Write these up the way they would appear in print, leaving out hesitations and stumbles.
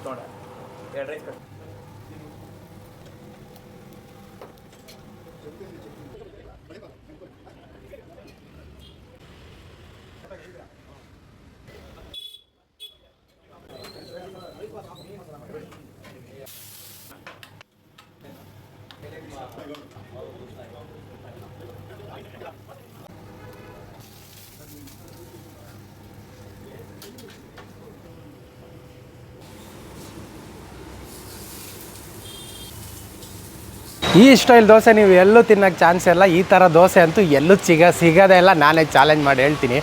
ನೋಡ ಹೇಳ್ರಿ. ಈ ಸ್ಟೈಲ್ ದೋಸೆ ನೀವು ಎಲ್ಲೂ ತಿನ್ನೋಕ್ಕೆ ಚಾನ್ಸ್ ಇಲ್ಲ. ಈ ಥರ ದೋಸೆ ಅಂತೂ ಎಲ್ಲೂ ಸಿಗೋದೇ ಇಲ್ಲ. ನಾನೇ ಚಾಲೆಂಜ್ ಮಾಡಿ ಹೇಳ್ತೀನಿ.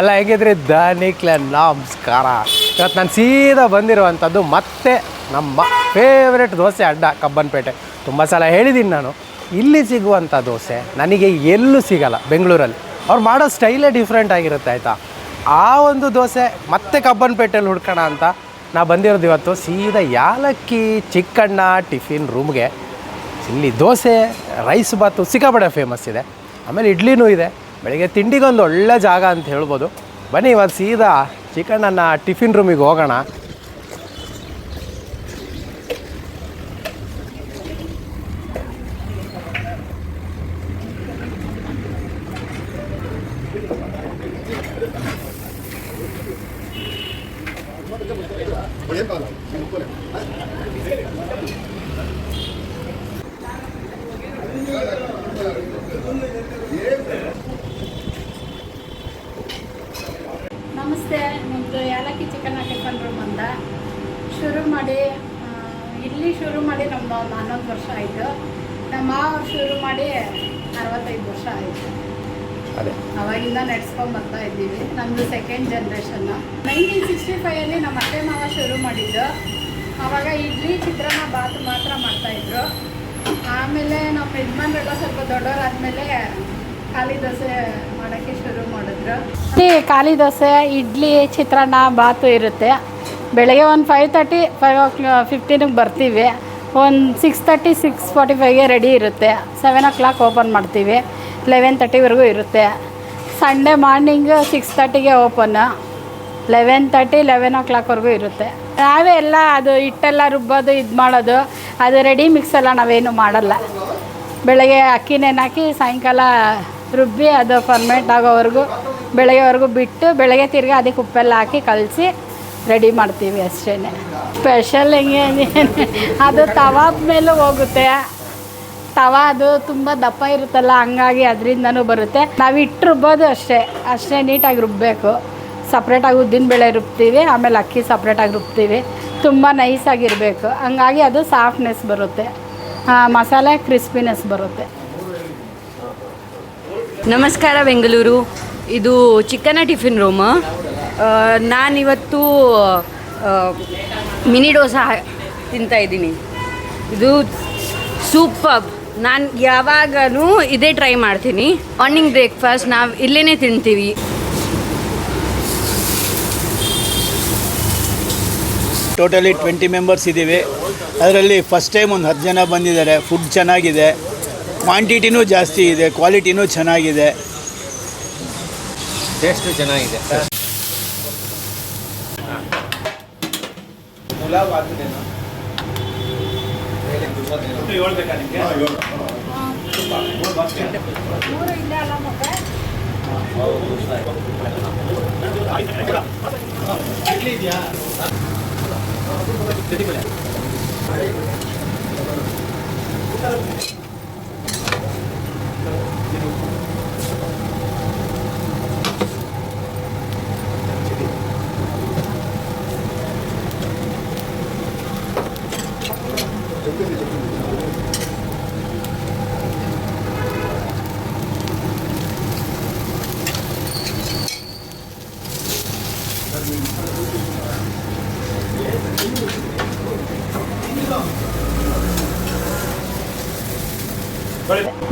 ಎಲ್ಲ ಹೇಗಿದ್ರಿ ಧನಿಕ್ಲೆ ನಮಸ್ಕಾರ. ಇವತ್ತು ನಾನು ಸೀದಾ ಬಂದಿರುವಂಥದ್ದು ಮತ್ತೆ ನಮ್ಮ ಫೇವ್ರೆಟ್ ದೋಸೆ ಅಡ್ಡ ಕಬ್ಬನ್ಪೇಟೆ. ತುಂಬ ಸಲ ಹೇಳಿದ್ದೀನಿ ನಾನು, ಇಲ್ಲಿ ಸಿಗುವಂಥ ದೋಸೆ ನನಗೆ ಎಲ್ಲೂ ಸಿಗೋಲ್ಲ ಬೆಂಗಳೂರಲ್ಲಿ. ಅವ್ರು ಮಾಡೋ ಸ್ಟೈಲೇ ಡಿಫ್ರೆಂಟ್ ಆಗಿರುತ್ತೆ ಆಯಿತಾ. ಆ ಒಂದು ದೋಸೆ ಮತ್ತೆ ಕಬ್ಬನ್ಪೇಟೆಯಲ್ಲಿ ಹುಡ್ಕೋಣ ಅಂತ ನಾ ಬಂದಿರೋದು ಇವತ್ತು ಸೀದಾ ಯಾಲಕ್ಕಿ ಚಿಕ್ಕಣ್ಣ ಟಿಫಿನ್ ರೂಮ್ಗೆ. ಇಲ್ಲಿ ದೋಸೆ ರೈಸ್ ಬಾತು ಸಿಕ್ಕಾಪಟ್ಟೆ ಫೇಮಸ್ ಇದೆ. ಆಮೇಲೆ ಇಡ್ಲಿನೂ ಇದೆ. ಬೆಳಗ್ಗೆ ತಿಂಡಿಗೊಂದು ಒಳ್ಳೆ ಜಾಗ ಅಂತ ಹೇಳ್ಬೋದು. ಬನ್ನಿ ಇವತ್ತು ಸೀದಾ ಚಿಕಣ್ಣನ ಟಿಫಿನ್ ರೂಮಿಗೆ ಹೋಗೋಣ. ನಮಸ್ತೆ. ನಮ್ಮದು ಯಾಲಕ್ಕಿ ಚಿಕನ್ ಟಿಫನ್ ರೂಮ್ ಅಂತ ಶುರು ಮಾಡಿ ನಮ್ಮದು 11 ವರ್ಷ ಆಯಿತು. ನಮ್ಮ ಮಾವರು ಶುರು ಮಾಡಿ 65 ವರ್ಷ ಆಯಿತು. ಅದೇ ಅವಾಗಿಂದ ನಡೆಸ್ಕೊಂಡು ಬರ್ತಾ ಇದ್ದೀವಿ. ನಮ್ಮದು ಸೆಕೆಂಡ್ ಜನ್ರೇಷನ್ನು. 1965 ನಮ್ಮ ಅತ್ತೆ ಮಾವ ಶುರು ಮಾಡಿದ್ದು. ಆವಾಗ ಇಡ್ಲಿ ಚಿತ್ರಾನ್ನ ಬಾತು ಮಾತ್ರ ಮಾಡ್ತಾಯಿದ್ರು. ಆಮೇಲೆ ನಮ್ಮ ಯಜಮಾನ್ರೆಲ್ಲ ಸ್ವಲ್ಪ ದೊಡ್ಡವರಾದ್ಮೇಲೆ ಖಾಲಿ ದೋಸೆ ಮಾಡೋಕ್ಕೆ ಶುರು ಮಾಡಿದ್ರು. ಖಾಲಿ ದೋಸೆ, ಇಡ್ಲಿ, ಚಿತ್ರಾನ್ನ, ಬಾತು ಇರುತ್ತೆ. ಬೆಳಗ್ಗೆ ಒಂದು 5:30 5:15 ಬರ್ತೀವಿ. ಒಂದು 6:30 6:45ಗೆ ರೆಡಿ ಇರುತ್ತೆ. 7 o'clock ಓಪನ್ ಮಾಡ್ತೀವಿ. 11:30ವರೆಗೂ ಇರುತ್ತೆ. ಸಂಡೇ ಮಾರ್ನಿಂಗು 6:30ಗೆ ಓಪನ್ನು. 11:30 11 o'clockವರೆಗೂ ಇರುತ್ತೆ. ನಾವೇ ಎಲ್ಲ ಅದು ಹಿಟ್ಟೆಲ್ಲ ರುಬ್ಬೋದು, ಇದು ಮಾಡೋದು. ಅದು ರೆಡಿ ಮಿಕ್ಸ್ ಎಲ್ಲ ನಾವೇನು ಮಾಡಲ್ಲ. ಬೆಳಗ್ಗೆ ಅಕ್ಕಿ ನೆನಾಕಿ ಸಾಯಂಕಾಲ ರುಬ್ಬಿ ಅದು ಫರ್ಮೆಂಟ್ ಆಗೋವರೆಗೂ ಬೆಳಗ್ಗೆವರೆಗೂ ಬಿಟ್ಟು ಬೆಳಗ್ಗೆ ತಿರ್ಗಿ ಅದಕ್ಕೆ ಉಪ್ಪೆಲ್ಲ ಹಾಕಿ ಕಲಸಿ ರೆಡಿ ಮಾಡ್ತೀವಿ ಅಷ್ಟೇ. ಸ್ಪೆಷಲ್ ಹೆಂಗೆ ಅದು ತವಾದ ಮೇಲೂ ಹೋಗುತ್ತೆ. ತವಾ ಅದು ತುಂಬ ದಪ್ಪ ಇರುತ್ತಲ್ಲ, ಹಂಗಾಗಿ ಅದರಿಂದನೂ ಬರುತ್ತೆ. ನಾವು ಹಿಟ್ಟು ರುಬ್ಬೋದು ಅಷ್ಟೇ ನೀಟಾಗಿ ರುಬ್ಬಬೇಕು. ಸಪ್ರೇಟಾಗಿ ಉದ್ದಿನಬೇಳೆ ರುಬ್ತೀವಿ, ಆಮೇಲೆ ಅಕ್ಕಿ ಸಪ್ರೇಟಾಗಿ ರುಬ್ತೀವಿ. ತುಂಬ ನೈಸಾಗಿರಬೇಕು, ಹಂಗಾಗಿ ಅದು ಸಾಫ್ಟ್ನೆಸ್ ಬರುತ್ತೆ, ಮಸಾಲೆ ಕ್ರಿಸ್ಪಿನೆಸ್ ಬರುತ್ತೆ. ನಮಸ್ಕಾರ ಬೆಂಗಳೂರು. ಇದು ಚಿಕನ ಟಿಫಿನ್ ರೂಮ್. ನಾನಿವತ್ತು ಮಿನಿ ಡೋಸಾ ತಿಂತಾಯಿದ್ದೀನಿ. ಇದು ಸೂಪರ್. ನಾನು ಯಾವಾಗಲೂ ಇದೇ ಟ್ರೈ ಮಾಡ್ತೀನಿ. ಮಾರ್ನಿಂಗ್ ಬ್ರೇಕ್ಫಾಸ್ಟ್ ನಾವು ಇಲ್ಲೇ ತಿಂತೀವಿ. ಟೋಟಲಿ 20 ಮೆಂಬರ್ಸ್ ಇದ್ದೀವಿ. ಅದರಲ್ಲಿ ಫಸ್ಟ್ ಟೈಮ್ ಒಂದು 10 ಜನ ಬಂದಿದ್ದಾರೆ. ಫುಡ್ ಚೆನ್ನಾಗಿದೆ, ಕ್ವಾಂಟಿಟಿನೂ ಜಾಸ್ತಿ ಇದೆ, ಕ್ವಾಲಿಟಿನೂ ಚೆನ್ನಾಗಿದೆ, ಟೇಸ್ಟು ಚೆನ್ನಾಗಿದೆ.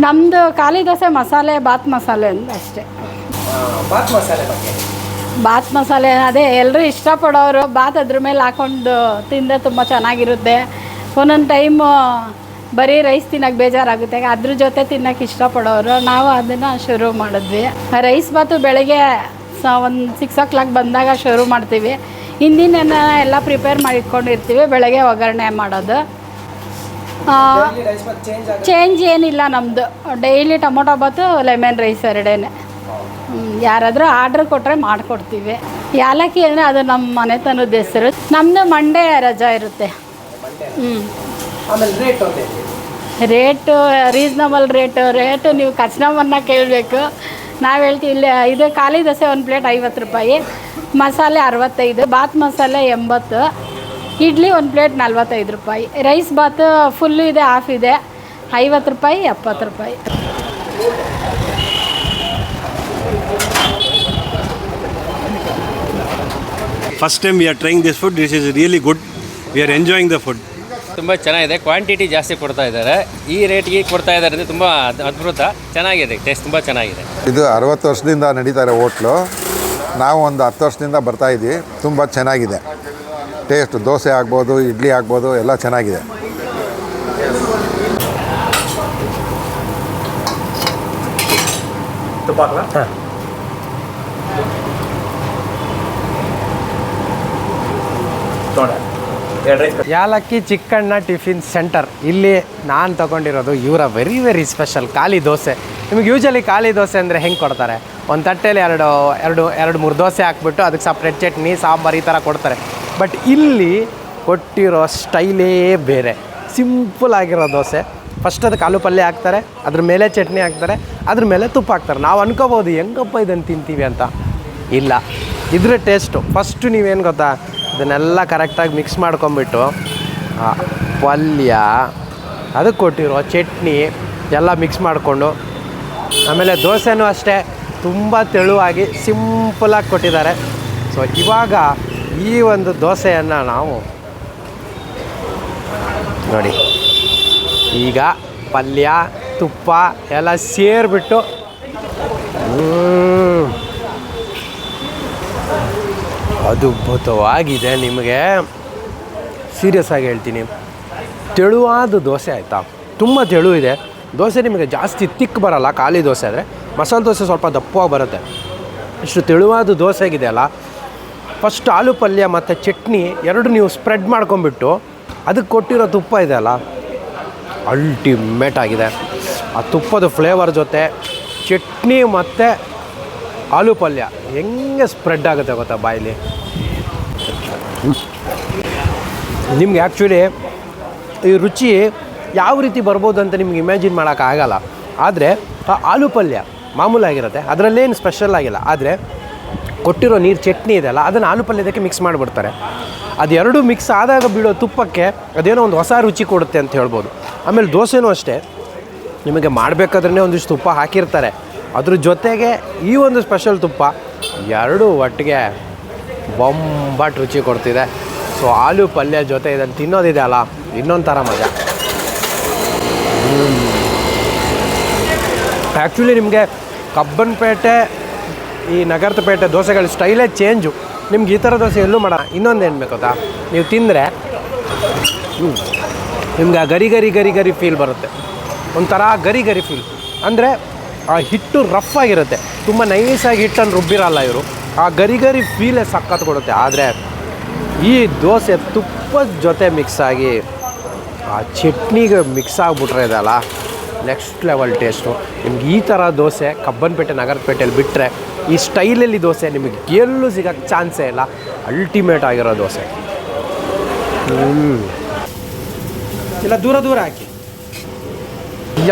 ನಮ್ಮದು ಖಾಲಿ ದೋಸೆ ಮಸಾಲೆ ಬಾತ್ ಮಸಾಲೆ ಅಂತ ಅಷ್ಟೇ. ಬಾತ್ ಮಸಾಲೆ ಬಗ್ಗೆ ಬಾತ್ ಮಸಾಲೆ ಅದೇ ಎಲ್ಲರೂ ಇಷ್ಟಪಡೋರು. ಬಾತ್ ಅದ್ರ ಮೇಲೆ ಹಾಕ್ಕೊಂಡು ತಿಂದರೆ ತುಂಬ ಚೆನ್ನಾಗಿರುತ್ತೆ. ಒಂದೊಂದು ಟೈಮು ಬರೀ ರೈಸ್ ತಿನ್ನೋಕ್ಕೆ ಬೇಜಾರಾಗುತ್ತೆ, ಅದ್ರ ಜೊತೆ ತಿನ್ನೋಕ್ಕೆ ಇಷ್ಟಪಡೋರು. ನಾವು ಅದನ್ನು ಶುರು ಮಾಡಿದ್ವಿ. ರೈಸ್ ಬಾತು ಬೆಳಗ್ಗೆ ಒಂದು 6 o'clock ಬಂದಾಗ ಶುರು ಮಾಡ್ತೀವಿ. ಹಿಂದಿನ ಎಲ್ಲ ಪ್ರಿಪೇರ್ ಮಾಡಿ ಇಟ್ಕೊಂಡಿರ್ತೀವಿ, ಬೆಳಗ್ಗೆ ಒಗ್ಗರಣೆ ಮಾಡೋದು. ಚೇಂಜ್ ಏನಿಲ್ಲ ನಮ್ಮದು, ಡೈಲಿ ಟೊಮೊಟೊ ಬಾತು ಲೆಮನ್ ರೈಸ್ ಎರಡೇನೆ. ಯಾರಾದರೂ ಆರ್ಡ್ರ್ ಕೊಟ್ಟರೆ ಮಾಡಿಕೊಡ್ತೀವಿ. ಯಾಲಕ್ಕಿ ಅಂದರೆ ಅದು ನಮ್ಮ ಮನೆತನದ ಹೆಸರು. ನಮ್ಮದು ಮಂಡೇ ರಜಾ ಇರುತ್ತೆ. ರೇಟು ರೀಸ್ನಬಲ್ ರೇಟು ನೀವು ಕಸ್ಟಮರ್ನ ಕೇಳಬೇಕು. ನಾವು ಹೇಳ್ತೀವಿ ಇಲ್ಲಿ ಇದು ಖಾಲಿ ದೋಸೆ ಒಂದು ಪ್ಲೇಟ್ 50 ರೂಪಾಯಿ, ಮಸಾಲೆ 65, ಬಾತ್ ಮಸಾಲೆ 80, ಇಡ್ಲಿ ಒಂದು ಪ್ಲೇಟ್ 45 ರೂಪಾಯಿ, ರೈಸ್ ಬಾತ್ ಫುಲ್ಲು ಇದೆ ಹಾಫ್ ಇದೆ 50 ರೂಪಾಯಿ 70 ರೂಪಾಯಿ. First time we are trying this food. This is really good. We are enjoying the food. ತುಂಬ ಚೆನ್ನಾಗಿದೆ, ಕ್ವಾಂಟಿಟಿ ಜಾಸ್ತಿ ಕೊಡ್ತಾ ಇದ್ದಾರೆ. ಈ ರೇಟ್ಗೆ ಕೊಡ್ತಾ ಇದ್ದಾರೆ ಅಂದರೆ ತುಂಬ ಅದ್ಭುತ, ಚೆನ್ನಾಗಿದೆ, ಟೇಸ್ಟ್ ತುಂಬ ಚೆನ್ನಾಗಿದೆ. ಇದು 60 ವರ್ಷದಿಂದ ನಡೀತಾರೆ ಹೋಟ್ಲು. ನಾವು ಒಂದು 10 ವರ್ಷದಿಂದ ಬರ್ತಾಯಿದ್ವಿ. ತುಂಬ ಚೆನ್ನಾಗಿದೆ ಟೇಸ್ಟ್. ದೋಸೆ ಆಗ್ಬೋದು, ಇಡ್ಲಿ ಆಗ್ಬೋದು, ಎಲ್ಲ ಚೆನ್ನಾಗಿದೆ. ಯಾಲಕ್ಕಿ ಚಿಕ್ಕಣ್ಣ ಟಿಫಿನ್ ಸೆಂಟರ್, ಇಲ್ಲಿ ನಾನು ತೊಗೊಂಡಿರೋದು ಇವರ ವೆರಿ ವೆರಿ ಸ್ಪೆಷಲ್ ಖಾಲಿ ದೋಸೆ. ನಿಮಗೆ ಯೂಶಲಿ ಖಾಲಿ ದೋಸೆ ಅಂದರೆ ಹೆಂಗೆ ಕೊಡ್ತಾರೆ, ಒಂದು ತಟ್ಟೆಯಲ್ಲಿ ಎರಡು ಮೂರು ದೋಸೆ ಹಾಕ್ಬಿಟ್ಟು ಅದಕ್ಕೆ ಸಪ್ರೇಟ್ ಚಟ್ನಿ ಸಾಂಬಾರು ಈ ಥರ ಕೊಡ್ತಾರೆ. ಬಟ್ ಇಲ್ಲಿ ಕೊಟ್ಟಿರೋ ಸ್ಟೈಲೇ ಬೇರೆ. ಸಿಂಪಲ್ ಆಗಿರೋ ದೋಸೆ. ಫಸ್ಟ್ ಅದಕ್ಕೆ ಆಲೂ ಪಲ್ಯ ಹಾಕ್ತಾರೆ, ಅದ್ರ ಮೇಲೆ ಚಟ್ನಿ ಹಾಕ್ತಾರೆ, ಅದ್ರ ಮೇಲೆ ತುಪ್ಪ ಹಾಕ್ತಾರೆ. ನಾವು ಅನ್ಕೋಬೋದು ಹೆಂಗಪ್ಪ ಇದನ್ನು ತಿಂತೀವಿ ಅಂತ. ಇಲ್ಲ, ಇದ್ರ ಟೇಸ್ಟು ಫಸ್ಟು ನೀವೇನು ಗೊತ್ತಾ, ಇದನ್ನೆಲ್ಲ ಕರೆಕ್ಟಾಗಿ ಮಿಕ್ಸ್ ಮಾಡ್ಕೊಂಬಿಟ್ಟು ಪಲ್ಯ, ಅದಕ್ಕೆ ಕೊಟ್ಟಿರೋ ಚಟ್ನಿ ಎಲ್ಲ ಮಿಕ್ಸ್ ಮಾಡಿಕೊಂಡು, ಆಮೇಲೆ ದೋಸೆನೂ ಅಷ್ಟೇ ತುಂಬ ತೆಳುವಾಗಿ ಸಿಂಪಲಾಗಿ ಕೊಟ್ಟಿದ್ದಾರೆ. ಸೊ ಇವಾಗ ಈ ಒಂದು ದೋಸೆಯನ್ನು ನಾವು ನೋಡಿ, ಈಗ ಪಲ್ಯ ತುಪ್ಪ ಎಲ್ಲ ಸೇರಿಬಿಟ್ಟು ಅದ್ಭುತವಾಗಿದೆ. ನಿಮಗೆ ಸೀರಿಯಸ್ ಆಗಿ ಹೇಳ್ತೀನಿ, ತೆಳುವಾದ ದೋಸೆ ಆಯಿತಾ, ತುಂಬ ತೆಳು ಇದೆ ದೋಸೆ. ನಿಮಗೆ ಜಾಸ್ತಿ ತಿಕ್ ಬರೋಲ್ಲ ಖಾಲಿ ದೋಸೆ ಆದರೆ, ಮಸಾಲೆ ದೋಸೆ ಸ್ವಲ್ಪ ದಪ್ಪವಾಗಿ ಬರುತ್ತೆ. ಇಷ್ಟು ತೆಳುವಾದ ದೋಸೆಗಿದೆ ಅಲ್ಲ, ಫಸ್ಟ್ ಆಲೂ ಪಲ್ಯ ಮತ್ತು ಚಟ್ನಿ ಎರಡು ನೀವು ಸ್ಪ್ರೆಡ್ ಮಾಡ್ಕೊಂಬಿಟ್ಟು ಅದಕ್ಕೆ ಕೊಟ್ಟಿರೋ ತುಪ್ಪ ಇದೆ ಅಲ್ಲ, ಅಲ್ಟಿಮೇಟ್ ಆಗಿದೆ. ಆ ತುಪ್ಪದ ಫ್ಲೇವರ್ ಜೊತೆ ಚಟ್ನಿ ಮತ್ತು ಆಲೂ ಪಲ್ಯ ಹೆಂಗೆ ಸ್ಪ್ರೆಡ್ ಆಗುತ್ತೆ ಗೊತ್ತಾ ಬಾಯಲ್ಲಿ. ನಿಮ್ಗೆ ಆ್ಯಕ್ಚುಲಿ ಈ ರುಚಿ ಯಾವ ರೀತಿ ಬರ್ಬೋದು ಅಂತ ನಿಮ್ಗೆ ಇಮ್ಯಾಜಿನ್ ಮಾಡೋಕ್ಕಾಗಲ್ಲ. ಆದರೆ ಆ ಆಲೂ ಪಲ್ಯ ಮಾಮೂಲಾಗಿರುತ್ತೆ, ಅದರಲ್ಲೇನು ಸ್ಪೆಷಲ್ ಆಗಿಲ್ಲ. ಆದರೆ ಕೊಟ್ಟಿರೋ ನೀರು ಚಟ್ನಿ ಇದೆಯಲ್ಲ, ಅದನ್ನು ಆಲೂ ಪಲ್ಯದಕ್ಕೆ ಮಿಕ್ಸ್ ಮಾಡಿಬಿಡ್ತಾರೆ. ಅದೆರಡು ಮಿಕ್ಸ್ ಆದಾಗ ಬೀಳೋ ತುಪ್ಪಕ್ಕೆ ಅದೇನೋ ಒಂದು ಹೊಸ ರುಚಿ ಕೊಡುತ್ತೆ ಅಂತ ಹೇಳ್ಬೋದು. ಆಮೇಲೆ ದೋಸೆನೂ ಅಷ್ಟೇ, ನಿಮಗೆ ಮಾಡಬೇಕಾದ್ರೆ ಒಂದಿಷ್ಟು ತುಪ್ಪ ಹಾಕಿರ್ತಾರೆ, ಅದ್ರ ಜೊತೆಗೆ ಈ ಒಂದು ಸ್ಪೆಷಲ್ ತುಪ್ಪ ಎರಡೂ ಒಟ್ಟಿಗೆ ಬೊಂಬಾಟ್ ರುಚಿ ಕೊಡ್ತಿದೆ. ಸೊ ಆಲೂ ಪಲ್ಯ ಜೊತೆ ಇದನ್ನು ತಿನ್ನೋದಿದೆ ಅಲ್ಲ, ಇನ್ನೊಂದು ಥರ ಮಜಾ. ಆ್ಯಕ್ಚುಲಿ ನಿಮಗೆ ಕಬ್ಬನ್ಪೇಟೆ ಈ ನಗರದ ಪೇಟೆ ದೋಸೆಗಳ ಸ್ಟೈಲೇ ಚೇಂಜು. ನಿಮ್ಗೆ ಈ ಥರ ದೋಸೆ ಎಲ್ಲೂ ಮಾಡೋಣ. ಇನ್ನೊಂದು ಏನು ಬೇಕು ಗೊತ್ತಾ, ನೀವು ತಿಂದರೆ ನಿಮ್ಗೆ ಆ ಗರಿ ಗರಿ ಗರಿ ಗರಿ ಫೀಲ್ ಬರುತ್ತೆ, ಒಂಥರ ಗರಿ ಗರಿ ಫೀಲ್. ಅಂದರೆ ಆ ಹಿಟ್ಟು ರಫ್ ಆಗಿರುತ್ತೆ, ತುಂಬ ನೈಸಾಗಿ ಹಿಟ್ಟನ್ನು ರುಬ್ಬಿರಲ್ಲ ಇವರು. ಆ ಗರಿ ಗರಿ ಫೀಲೇ ಸಖತ್ ಕೊಡುತ್ತೆ. ಆದರೆ ಈ ದೋಸೆ ತುಪ್ಪದ ಜೊತೆ ಮಿಕ್ಸ್ ಆಗಿ ಆ ಚಟ್ನಿಗೆ ಮಿಕ್ಸ್ ಆಗಿಬಿಟ್ರೆ ಇದಲ್ಲ, ನೆಕ್ಸ್ಟ್ ಲೆವೆಲ್ ಟೇಸ್ಟು. ನಿಮ್ಗೆ ಈ ಥರ ದೋಸೆ ಕಬ್ಬನ್ಪೇಟೆ ನಗರಪೇಟೆಯಲ್ಲಿ ಬಿಟ್ಟರೆ ಈ ಸ್ಟೈಲಲ್ಲಿ ದೋಸೆ ನಿಮಗೆ ಎಲ್ಲೂ ಸಿಗೋಕ್ಕೆ ಚಾನ್ಸೇ ಇಲ್ಲ. ಅಲ್ಟಿಮೇಟ್ ಆಗಿರೋ ದೋಸೆ. ಇಲ್ಲ ದೂರ ದೂರ ಹಾಕಿ.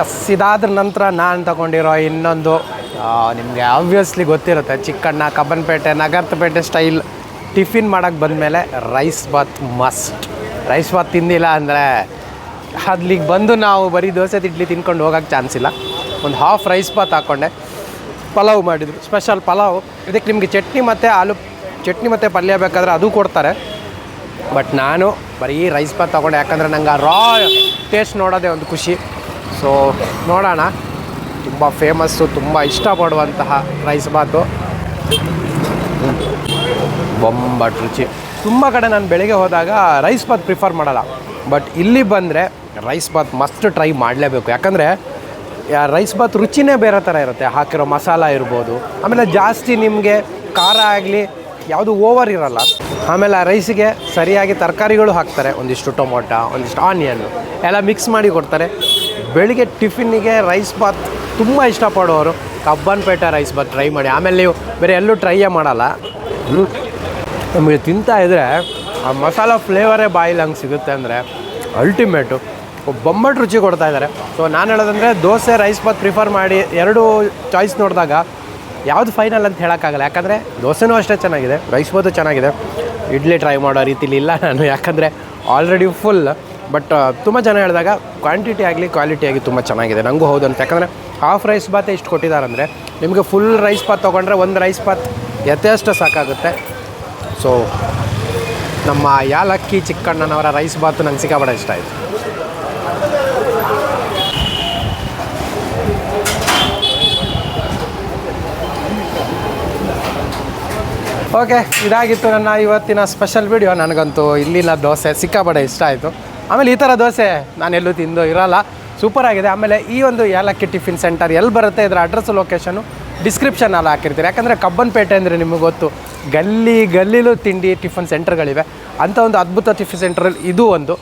ಎಸ್, ಇದಾದ ನಂತರ ನಾನು ತಗೊಂಡಿರೋ ಇನ್ನೊಂದು ನಿಮಗೆ ಆಬ್ವಿಯಸ್ಲಿ ಗೊತ್ತಿರುತ್ತೆ, ಚಿಕ್ಕಣ್ಣ ಕಬ್ಬನ್ಪೇಟೆ ನಗರಪೇಟೆ ಸ್ಟೈಲ್ ಟಿಫಿನ್ ಮಾಡೋಕ್ಕೆ ಬಂದಮೇಲೆ rice bath must. Rice bath ತಿಂದಿಲ್ಲ ಅಂದರೆ ಅಲ್ಲಿಗೆ ಬಂದು ನಾವು ಬರೀ ದೋಸೆ ಇಡ್ಲಿ ತಿನ್ಕೊಂಡು ಹೋಗೋಕ್ಕೆ ಚಾನ್ಸ್ ಇಲ್ಲ. ಒಂದು ಹಾಫ್ ರೈಸ್ ಬಾತ್ ಹಾಕ್ಕೊಂಡೆ. ಪಲಾವ್ ಮಾಡಿದರು, ಸ್ಪೆಷಲ್ ಪಲಾವ್. ಇದಕ್ಕೆ ನಿಮಗೆ ಚಟ್ನಿ ಮತ್ತು ಪಲ್ಯ ಬೇಕಾದರೆ ಅದು ಕೊಡ್ತಾರೆ. ಬಟ್ ನಾನು ಬರೀ ರೈಸ್ ಬಾತ್ ತೊಗೊಂಡೆ, ಯಾಕಂದರೆ ನಂಗೆ ಆ ರಾ ಟೇಸ್ಟ್ ನೋಡೋದೇ ಒಂದು ಖುಷಿ. ಸೊ ನೋಡೋಣ. ತುಂಬ ಫೇಮಸ್ಸು, ತುಂಬ ಇಷ್ಟಪಡುವಂತಹ ರೈಸ್ ಬಾತು, ಬೊಂಬಾಟ್ ರುಚಿ. ತುಂಬ ಕಡೆ ನಾನು ಬೆಳಗ್ಗೆ ಹೋದಾಗ ರೈಸ್ ಬಾತ್ ಪ್ರಿಫರ್ ಮಾಡಲ್ಲ, ಬಟ್ ಇಲ್ಲಿ ಬಂದರೆ ರೈಸ್ ಬಾತ್ ಮಸ್ಟ್ ಟ್ರೈ ಮಾಡಲೇಬೇಕು. ಯಾಕಂದರೆ ರೈಸ್ ಬಾತ್ ರುಚಿನೇ ಬೇರೆ ಥರ ಇರುತ್ತೆ. ಹಾಕಿರೋ ಮಸಾಲ ಇರ್ಬೋದು, ಆಮೇಲೆ ಜಾಸ್ತಿ ನಿಮಗೆ ಖಾರ ಆಗಲಿ ಯಾವುದು ಓವರ್ ಇರಲ್ಲ. ಆಮೇಲೆ ಆ ರೈಸಿಗೆ ಸರಿಯಾಗಿ ತರಕಾರಿಗಳು ಹಾಕ್ತಾರೆ, ಒಂದಿಷ್ಟು ಟೊಮೊಟೊ, ಒಂದಿಷ್ಟು ಆನಿಯನ್ನು ಎಲ್ಲ ಮಿಕ್ಸ್ ಮಾಡಿ ಕೊಡ್ತಾರೆ. ಬೆಳಿಗ್ಗೆ ಟಿಫಿನ್ನಿಗೆ ರೈಸ್ ಬಾತ್ ತುಂಬ ಇಷ್ಟಪಡೋರು ಕಬ್ಬನ್ಪೇಟೆ ರೈಸ್ ಬಾತ್ ಟ್ರೈ ಮಾಡಿ. ಆಮೇಲೆ ನೀವು ಬೇರೆ ಎಲ್ಲೂ ಟ್ರೈಯೇ ಮಾಡಲ್ಲ. ನಮಗೆ ತಿಂತಾಯಿದ್ರೆ ಆ ಮಸಾಲ ಫ್ಲೇವರೇ ಬಾಯಿಲ್ ಹಂಗೆ ಸಿಗುತ್ತೆ ಅಂದರೆ ಅಲ್ಟಿಮೇಟು, ಬೊಂಬಟ್ಟು ರುಚಿ ಕೊಡ್ತಾಯಿದ್ದಾರೆ. ಸೊ ನಾನು ಹೇಳೋದಂದರೆ ದೋಸೆ ರೈಸ್ ಬಾತ್ ಪ್ರಿಫರ್ ಮಾಡಿ ಎರಡು ಚಾಯ್ಸ್ ನೋಡಿದಾಗ ಯಾವುದು ಫೈನಲ್ ಅಂತ ಹೇಳೋಕ್ಕಾಗಲ್ಲ. ಯಾಕಂದರೆ ದೋಸೆನೂ ಅಷ್ಟೇ ಚೆನ್ನಾಗಿದೆ, ರೈಸ್ ಬಾತು ಚೆನ್ನಾಗಿದೆ. ಇಡ್ಲಿ ಟ್ರೈ ಮಾಡೋ ರೀತಿಲಿ ಇಲ್ಲ ನಾನು, ಯಾಕಂದರೆ ಆಲ್ರೆಡಿ ಫುಲ್. ಬಟ್ ತುಂಬ ಜನ ಹೇಳಿದಾಗ ಕ್ವಾಂಟಿಟಿ ಆಗಲಿ ಕ್ವಾಲಿಟಿ ಆಗಿ ತುಂಬ ಚೆನ್ನಾಗಿದೆ. ನನಗೂ ಹೌದು ಅಂತ. ಯಾಕಂದರೆ ಹಾಫ್ ರೈಸ್ ಬಾತೇ ಇಷ್ಟು ಕೊಟ್ಟಿದ್ದಾರಂದರೆ ನಿಮಗೆ ಫುಲ್ ರೈಸ್ ಬಾತ್ ತೊಗೊಂಡ್ರೆ ಒಂದು ರೈಸ್ ಬಾತ್ ಯಥೇಷ್ಟ ಸಾಕಾಗುತ್ತೆ. ಸೊ ನಮ್ಮ ಯಾಲಕ್ಕಿ ಚಿಕ್ಕಣ್ಣನವರ ರೈಸ್ ಬಾತು ನಂಗೆ ಸಿಕ್ಕಾಪಟ್ಟೆ ಇಷ್ಟ ಆಯಿತು. ಓಕೆ, ಇದಾಗಿತ್ತು ನನ್ನ ಇವತ್ತಿನ ಸ್ಪೆಷಲ್ ವಿಡಿಯೋ. ನನಗಂತೂ ಇಲ್ಲಿನ ದೋಸೆ ಸಿಕ್ಕಾಪಟ್ಟೆ ಇಷ್ಟ ಆಯಿತು. ಆಮೇಲೆ ಈ ಥರ ದೋಸೆ ನಾನೆಲ್ಲೂ ತಿಂದು ಇರೋಲ್ಲ, ಸೂಪರಾಗಿದೆ. ಆಮೇಲೆ ಈ ಒಂದು ಯಾಲಕ್ಕಿ ಟಿಫಿನ್ ಸೆಂಟರ್ ಎಲ್ಲಿ ಬರುತ್ತೆ, ಇದರ ಅಡ್ರೆಸ್ಸು ಲೊಕೇಶನು ಡಿಸ್ಕ್ರಿಪ್ಷನಲ್ಲಿ ಹಾಕಿರ್ತೀರಿ. ಯಾಕಂದರೆ ಕಬ್ಬನ್ಪೇಟೆ ಅಂದರೆ ನಿಮಗೆ ಗೊತ್ತು, ಗಲ್ಲಿಲೂ ತಿಂಡಿ ಟಿಫನ್ ಸೆಂಟರ್ಗಳಿವೆ. ಅಂಥ ಒಂದು ಅದ್ಭುತ ಟಿಫಿನ್ ಸೆಂಟ್ರಲ್ಲಿ ಇದು ಒಂದು.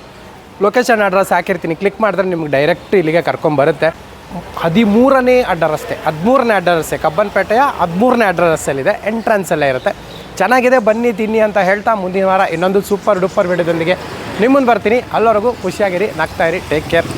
ಲೊಕೇಶನ್ ಅಡ್ರೆಸ್ ಹಾಕಿರ್ತೀನಿ, ಕ್ಲಿಕ್ ಮಾಡಿದ್ರೆ ನಿಮ್ಗೆ ಡೈರೆಕ್ಟ್ ಇಲ್ಲಿಗೆ ಕರ್ಕೊಂಬರುತ್ತೆ. 13ನೇ ಅಡ್ರೆಸ್ಸೇ ಕಬ್ಬನ್ಪೇಟೆಯ 13ನೇ ಅಡ್ರೆಸ್ಸಲ್ಲಿದೆ, ಎಂಟ್ರೆನ್ಸಲ್ಲೇ ಇರುತ್ತೆ. ಚೆನ್ನಾಗಿದೆ, ಬನ್ನಿ ತಿನ್ನಿ ಅಂತ ಹೇಳ್ತಾ ಮುಂದಿನ ವಾರ ಇನ್ನೊಂದು ಸೂಪರ್ ಡೂಪರ್ ವಿಡಿಯೋದೊಂದಿಗೆ ನಿಮ್ಮ ಮುಂದೆ ಬರ್ತೀನಿ. ಅಲ್ಲಿವರೆಗೂ ಖುಷಿಯಾಗಿರಿ, ನಗ್ತಾಯಿರಿ, ಟೇಕ್ ಕೇರ್.